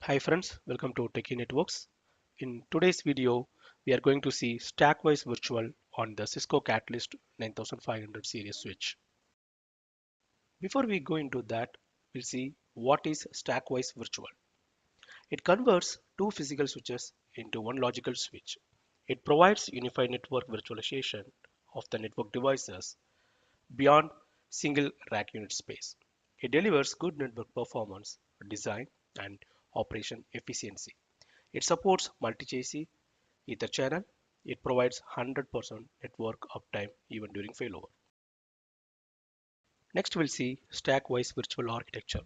Hi friends, welcome to Techie Networks. In today's video, we are going to see StackWise Virtual on the Cisco Catalyst 9500 series switch. Before we go into that, we'll see what is StackWise Virtual. It converts two physical switches into one logical switch. It provides unified network virtualization of the network devices beyond single rack unit space. It delivers good network performance, design, and operation efficiency. It supports multi-chassis Etherchannel. It provides 100% network uptime even during failover. Next, we'll see StackWise Virtual Architecture.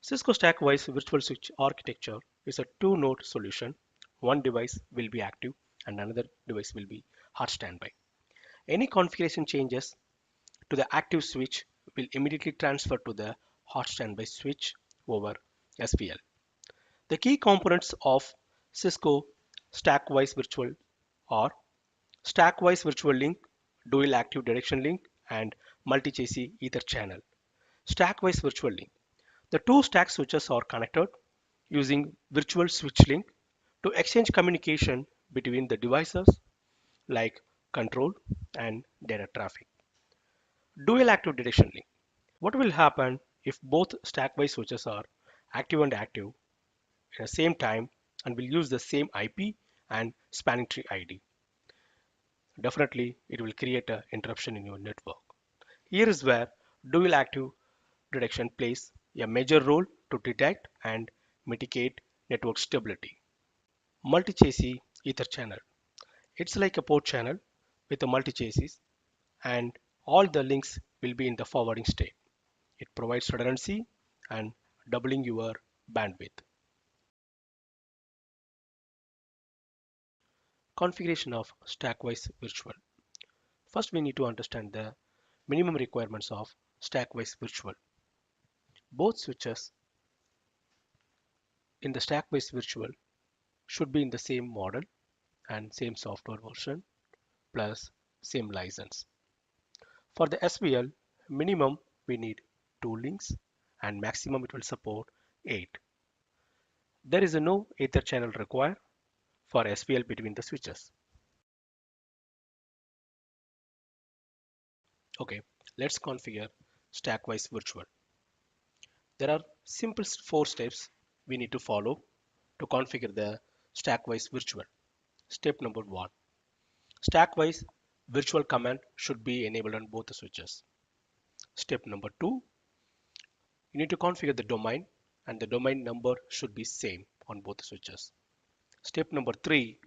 Cisco StackWise Virtual Switch Architecture is a two-node solution. One device will be active and another device will be hot standby. Any configuration changes to the active switch will immediately transfer to the hot standby switch over SVL. The key components of Cisco StackWise Virtual are StackWise Virtual Link, Dual Active Direction Link, and Multi-Chassis Etherchannel. StackWise Virtual Link. The two stack switches are connected using Virtual Switch Link to exchange communication between the devices like control and data traffic. Dual Active Direction Link. What will happen if both StackWise switches are active and active at the same time and will use the same IP and spanning tree ID? Definitely, it will create an interruption in your network. Here is where dual active detection plays a major role to detect and mitigate network stability. Multi-chassis ether channel. It's like a port channel with a multi-chassis and all the links will be in the forwarding state. It provides redundancy and doubling your bandwidth. Configuration of StackWise Virtual. First, we need to understand the minimum requirements of StackWise Virtual. Both switches in the StackWise Virtual should be in the same model and same software version plus same license. For the SVL, minimum we need 2 links and maximum it will support 8. There is no Ether channel required for SVL between the switches. Okay, let's configure StackWise Virtual. There are simple 4 steps we need to follow to configure the StackWise Virtual. Step number 1. StackWise Virtual command should be enabled on both the switches. Step number 2. You need to configure the domain and the domain number should be same on both the switches. Step number 3.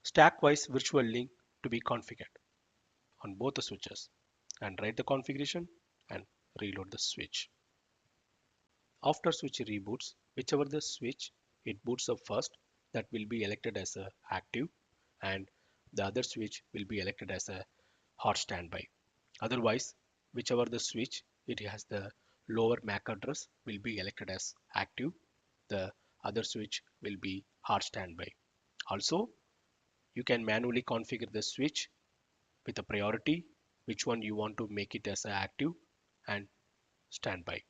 StackWise Virtual link to be configured on both the switches and write the configuration and reload the switch. After switch reboots, whichever the switch it boots up first, that will be elected as a active and the other switch will be elected as a hot standby. Otherwise, whichever the switch it has the lower MAC address will be elected as active. The other switch will be hot standby. Also, you can manually configure the switch with a priority, which one you want to make it as active and standby.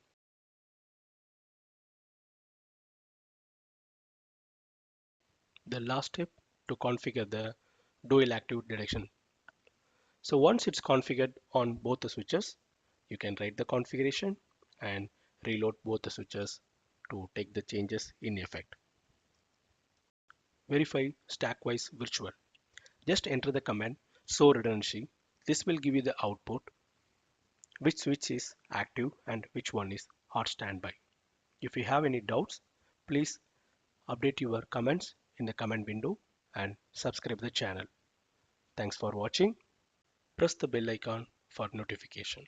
The last step to configure the dual active direction. So once it's configured on both the switches, you can write the configuration and reload both the switches to take the changes in effect. Verify StackWise Virtual. Just enter the command show redundancy. This will give you the output, which switch is active and which one is hot standby. If you have any doubts, please update your comments in the comment window and subscribe the channel. Thanks for watching. Press the bell icon for notification.